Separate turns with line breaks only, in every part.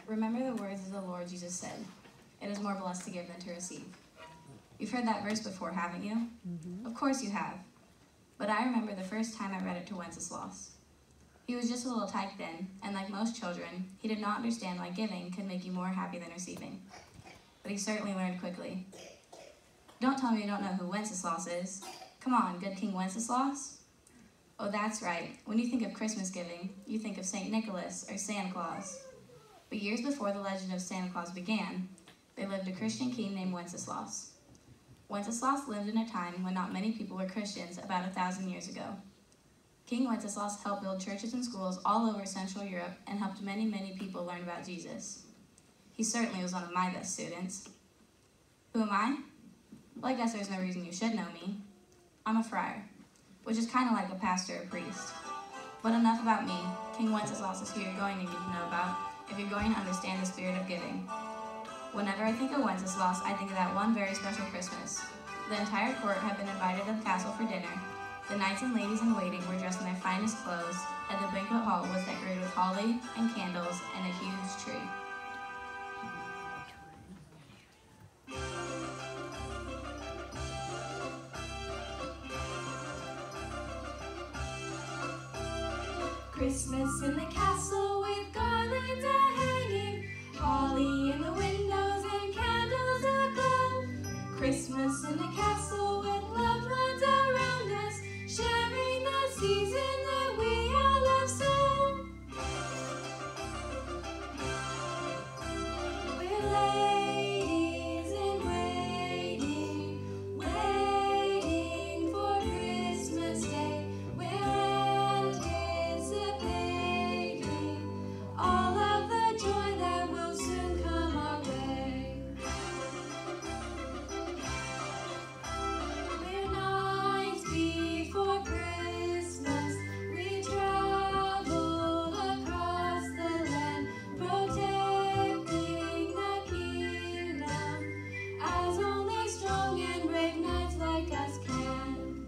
remember the words of the Lord Jesus said, "It is more blessed to give than to receive." You've heard that verse before, haven't you? Of course you have. But I remember the first time I read it to Wenceslas. He was just a little tyke then, and like most children, he did not understand why giving could make you more happy than receiving. But he certainly learned quickly. Don't tell me you don't know who Wenceslas is. Come on, good King Wenceslas? Oh, that's right. When you think of Christmas giving, you think of St. Nicholas or Santa Claus. But years before the legend of Santa Claus began, there lived a Christian king named Wenceslas. Wenceslas lived in a time when not many people were Christians, about 1,000 years ago. King Wenceslas helped build churches and schools all over Central Europe and helped many, many people learn about Jesus. He certainly was one of my best students. Who am I? Well, I guess there's no reason you should know me. I'm a friar, which is kind of like a pastor or priest. But enough about me. King Wenceslas is who you're going to need to know about if you're going to understand the spirit of giving. Whenever I think of Wenceslas, I think of that one very special Christmas. The entire court had been invited to the castle for dinner. The knights and ladies in waiting were dressed in their finest clothes, and the banquet hall was decorated with holly and candles and a huge tree.
Christmas in the castle with garlands a-hanging, holly in the windows and candles aglow. Christmas in the castle with loved ones around us, sharing the season that we all love so. We're ladies in waiting, waiting for Christmas Day. We're anticipating all of the joy that will soon come our way. We're nights before Christmas, we travel across the land, protecting the kingdom, as only strong and brave knights like us can.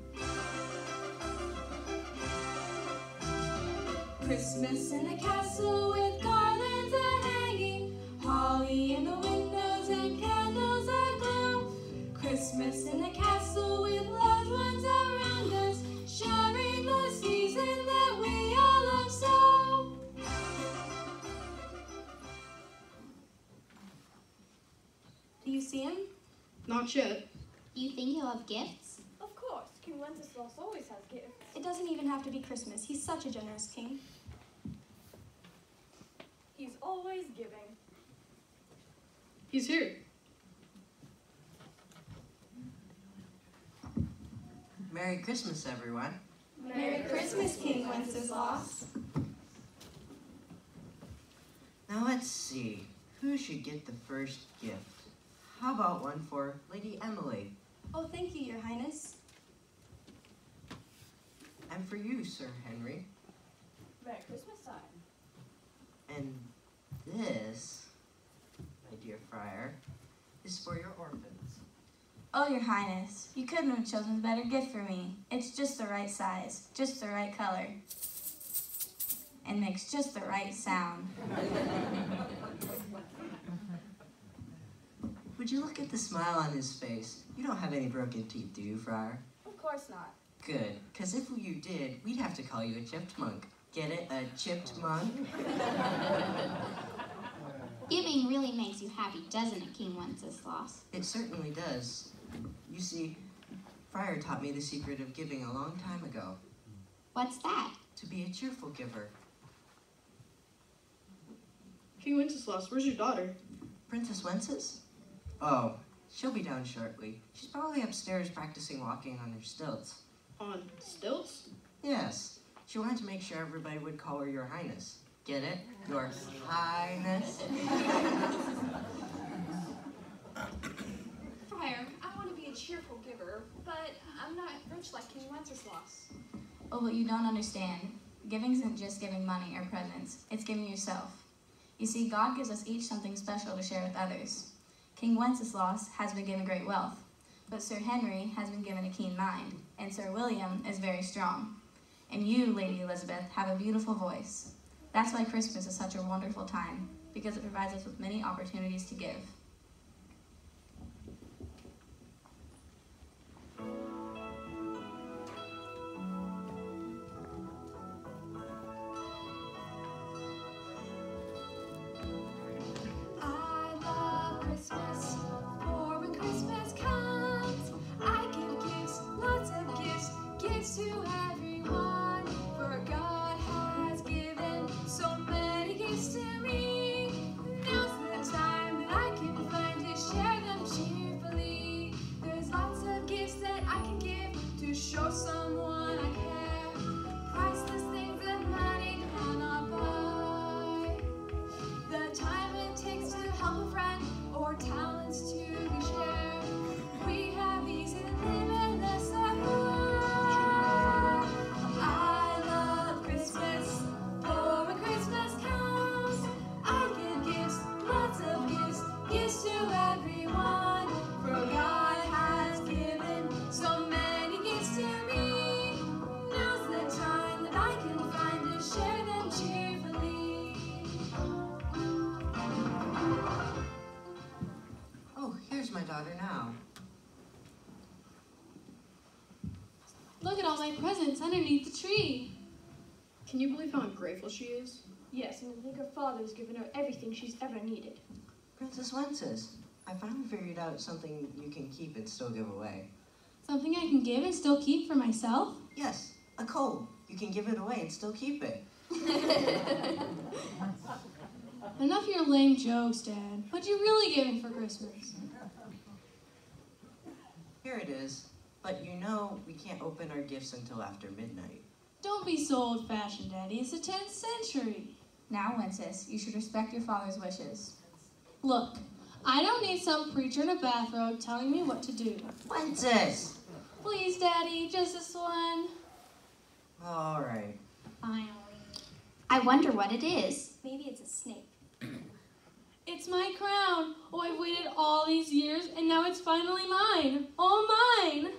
Christmas in the castle with garlands a-hanging, holly in the windows and candles aglow. Christmas in the castle with loved ones around us, sharing the season that we all love so. Do you see him?
Not yet.
Do you think he'll have gifts?
Of course, King Wenceslas always has gifts.
It doesn't even have to be Christmas. He's such a generous king.
He's always giving.
He's here.
Merry Christmas, everyone.
Merry Christmas, King Wenceslas.
Now let's see. Who should get the first gift? How about one for Lady Emily?
Oh, thank you, Your Highness.
And for you, Sir Henry.
Merry Christmas time.
And this, my dear friar, is for your orphans.
Oh, Your Highness, you couldn't have chosen a better gift for me. It's just the right size, just the right color, and makes just the right sound.
Would you look at the smile on his face? You don't have any broken teeth, do you, friar?
Of course not.
Good, because if you did, we'd have to call you a chipped monk. Get it? A chipped monk?
Giving really makes you happy, doesn't it, King Wenceslas?
It certainly does. You see, Friar taught me the secret of giving a long time ago.
What's that?
To be a cheerful giver.
King Wenceslas, where's your daughter?
Princess Wences? Oh, she'll be down shortly. She's probably upstairs practicing walking on her stilts.
On stilts?
Yes, she wanted to make sure everybody would call her Your Highness. Get it? Your Highness?
Friar, I want to be a cheerful giver, but I'm not rich like King Wenceslas.
Oh, but you don't understand. Giving isn't just giving money or presents. It's giving yourself. You see, God gives us each something special to share with others. King Wenceslas has been given great wealth, but Sir Henry has been given a keen mind, and Sir William is very strong. And you, Lady Elizabeth, have a beautiful voice. That's why Christmas is such a wonderful time, because it provides us with many opportunities to give.
I love Christmas, for when Christmas comes, I give gifts, lots of gifts, gifts to everyone. For God has given so many gifts to me. Now's the time that I can find to share them cheerfully. There's lots of gifts that I can give to show someone I care. Priceless things that money cannot buy. The time it takes to help a friend or talents to be shared. We have these in limitless supply. I love Christmas, for when Christmas comes, I give gifts, lots of gifts, gifts to everyone. For God has given so many gifts to me. Now's the time that I can find to share them cheerfully.
Oh, here's my daughter now.
Look at all my presents underneath the tree.
Can you believe how ungrateful she is?
Yes, and I think her father's given her everything she's ever needed.
Princess Wences, I finally figured out something you can keep and still give away.
Something I can give and still keep for myself?
Yes, a coal. You can give it away and still keep it.
Enough of your lame jokes, Dad. What'd you really give me for Christmas?
Here it is. But you know we can't open our gifts until after midnight.
Don't be so old-fashioned, Daddy. It's the 10th century.
Now, Wences, you should respect your father's wishes.
Look, I don't need some preacher in a bathrobe telling me what to do.
Wences!
Please, Daddy, just this one.
All right.
Finally. I wonder what it is.
Maybe it's a snake.
It's my crown. Oh, I've waited all these years, and now it's finally mine. All mine.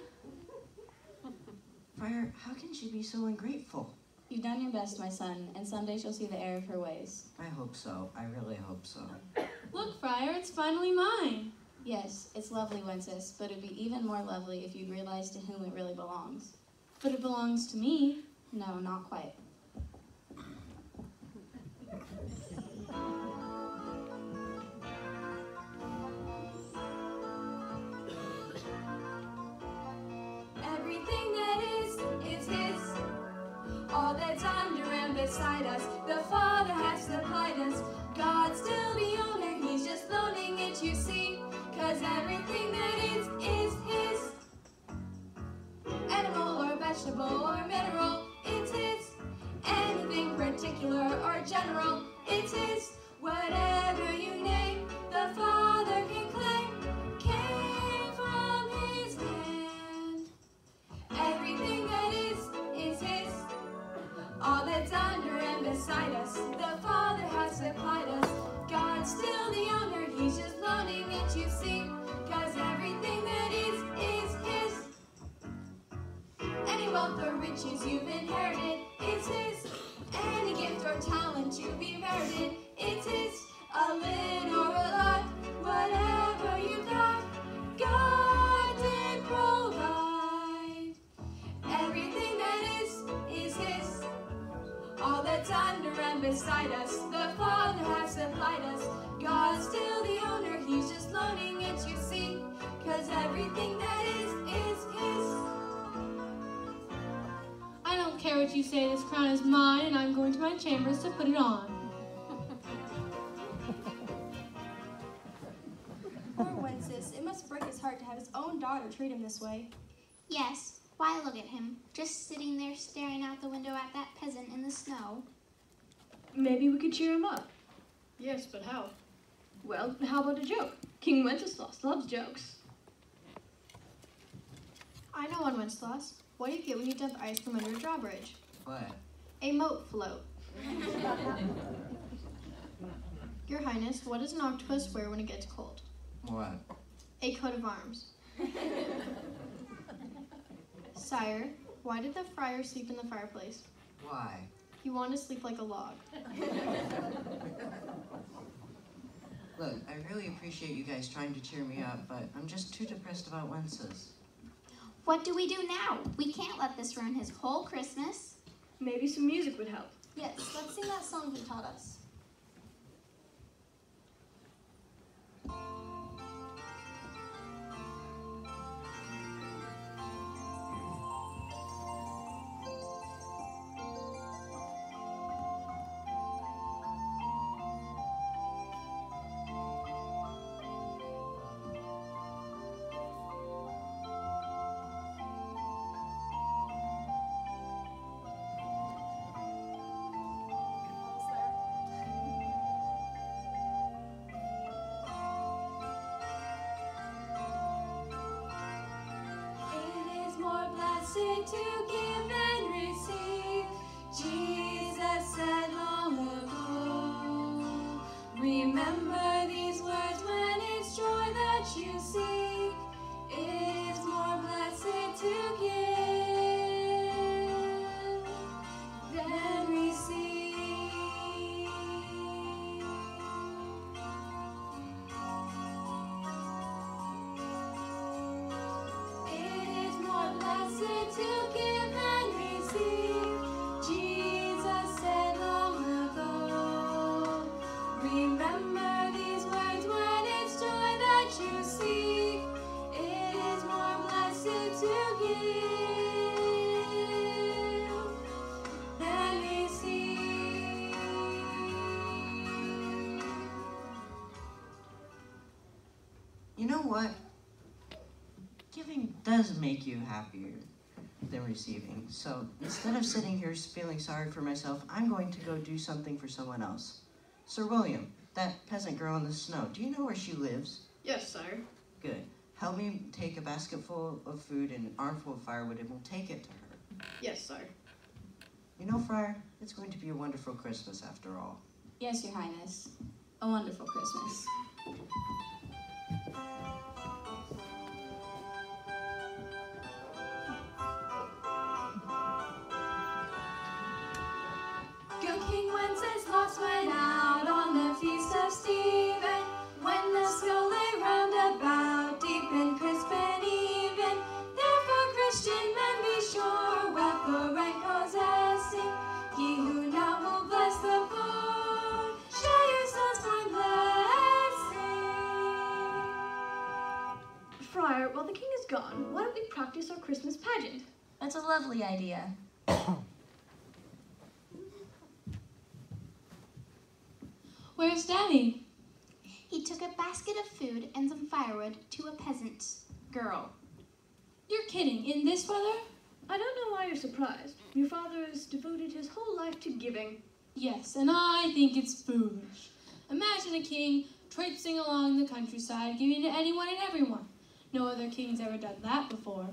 Friar, how can she be so ungrateful?
You've done your best, my son, and someday she'll see the error of her ways.
I hope so. I really hope so.
Look, Friar, it's finally mine.
Yes, it's lovely, Wences, but it'd be even more lovely if you'd realize to whom it really belongs.
But it belongs to me.
No, not quite.
Everything that is his. All that's under and beside us, the Father has supplied us. God's still the owner, he's just loaning it, you see. 'Cause everything that is his. Animal or vegetable or mineral, it's his. Anything particular or general, it's his. Whatever you name, the Father can claim, came from his hand. Everything that is his. All that's under and beside us, the Father has supplied us. God's still the owner, he's just loaning it, you see. 'Cause everything that is his. Any wealth or riches you've inherited, it's his. Any gift or talent to be merited, it's his. A little or a lot, whatever you got, God did provide. Everything that is his. All that's under and beside us, the Father has supplied us. God's still the owner, he's just loaning it, you see. 'Cause everything that is his.
I don't care what you say, this crown is mine, and I'm going to my chambers to put it on.
Poor Wences, it must break his heart to have his own daughter treat him this way.
Yes, why look at him, just sitting there staring out the window at that peasant in the snow.
Maybe we could cheer him up.
Yes, but how?
Well, how about a joke? King Wenceslas loves jokes. I know one, Wenceslas. What do you get when you dump ice from under a drawbridge?
What?
A moat float. Your Highness, what does an octopus wear when it gets cold?
What?
A coat of arms. Sire, why did the friar sleep in the fireplace?
Why?
You want to sleep like a log.
Look, I really appreciate you guys trying to cheer me up, but I'm just too depressed about Wences.
What do we do now? We can't let this ruin his whole Christmas.
Maybe some music would help.
Yes, let's sing that song he taught us.
To give and receive, Jesus said long ago. Remember these words when it's joy that you seek. It is more blessed to give than receive. It is more blessed to give and receive, Jesus said long ago. Remember these words when it's joy that you seek. It is more blessed to give than receive.
You know what? Giving does make you happier than receiving. So instead of sitting here feeling sorry for myself, I'm going to go do something for someone else. Sir William, that peasant girl in the snow, do you know where she lives?
Yes, sire.
Good. Help me take a basket full of food and an armful of firewood and we'll take it to her.
Yes, sire.
You know, Friar, it's going to be a wonderful Christmas after all.
Yes, Your Highness. A wonderful Christmas.
Good King Wenceslas went out on the feast of Stephen, when the snow lay round about, deep and crisp and even. Therefore, Christian men, be sure, wealth or rank possessing, ye who now will bless the poor, share yourselves find blessing.
Friar, while the king is gone, why don't we practice our Christmas pageant?
That's a lovely idea. Where's Daddy?
He took a basket of food and some firewood to a peasant girl.
You're kidding. In this weather?
I don't know why you're surprised. Your father has devoted his whole life to giving.
Yes, and I think it's foolish. Imagine a king traipsing along the countryside, giving to anyone and everyone. No other king's ever done that before.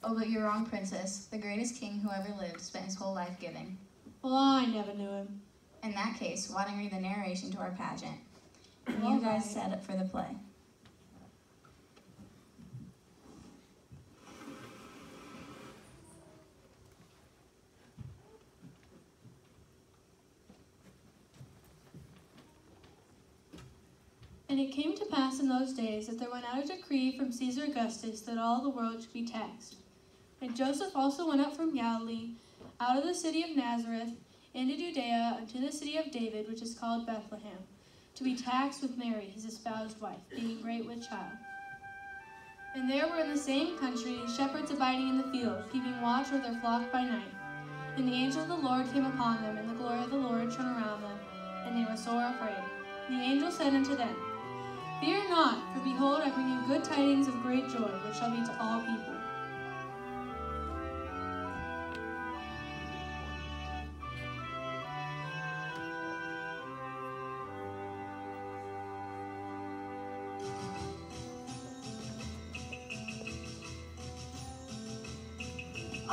Oh, but you're wrong, Princess. The greatest king who ever lived spent his whole life giving.
Well, I never knew him.
In that case, why don't you read the narration to our pageant? And you guys set up for the play.
And it came to pass in those days that there went out a decree from Caesar Augustus that all the world should be taxed. And Joseph also went up from Galilee, out of the city of Nazareth, into Judea, unto the city of David, which is called Bethlehem, to be taxed with Mary, his espoused wife, being great with child. And there were in the same country shepherds abiding in the field, keeping watch over their flock by night. And the angel of the Lord came upon them, and the glory of the Lord shone around them, and they were sore afraid. And the angel said unto them, Fear not, for behold, I bring you good tidings of great joy, which shall be to all people.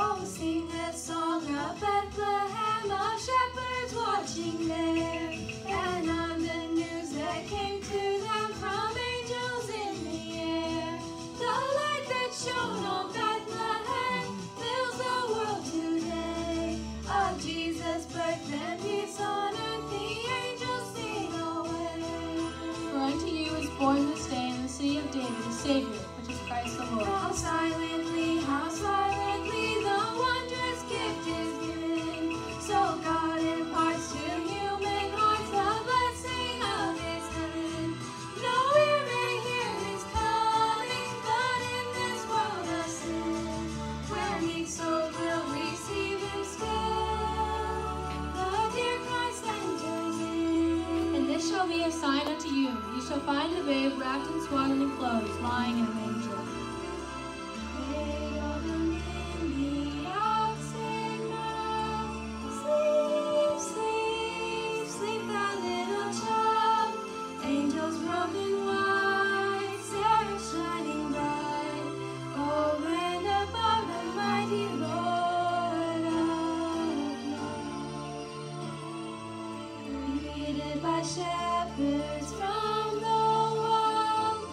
Oh, sing the song of Bethlehem, of shepherds watching there, and on the news that came to them from angels in the air. The light that shone on Bethlehem fills the world today, of Jesus' birth
of David, a Savior, which is Christ the Lord.
How silently the wondrous gift is given. So God imparts to human hearts the blessing of His heaven. No ear may hear His coming, but in this world of sin, where meek souls will receive Him still, the dear Christ enters in.
And this shall be a sign unto you. You shall find the babe wrapped in swaddling clothes, lying in a manger.
Shepherds from the world,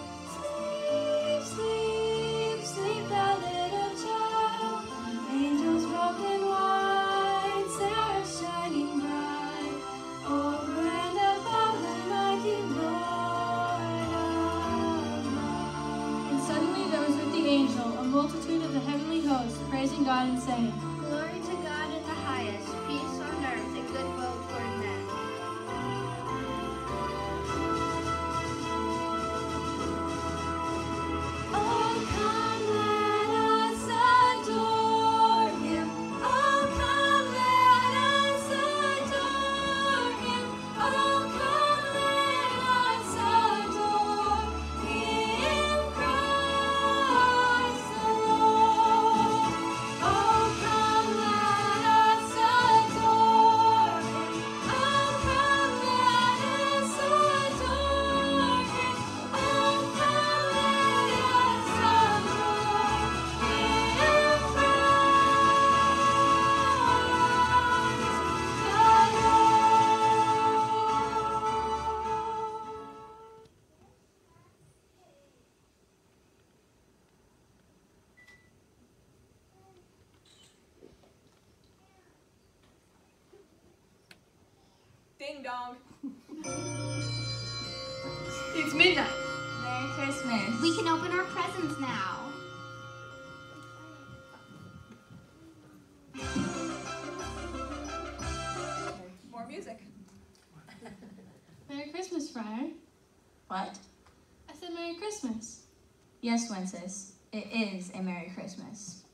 sleep, sleep, thou little child. Angels robed in white, stars shining bright, over and above the mighty Lord of light.
And suddenly there was with the angel a multitude of the heavenly hosts, praising God and saying,
Glory to God in the highest, peace on earth, and goodwill toward men.
Ding dong.
It's midnight.
Merry Christmas.
We can open our presents now.
More music.
Merry Christmas, Friar.
What?
I said Merry Christmas.
Yes, Wences. It is a Merry Christmas.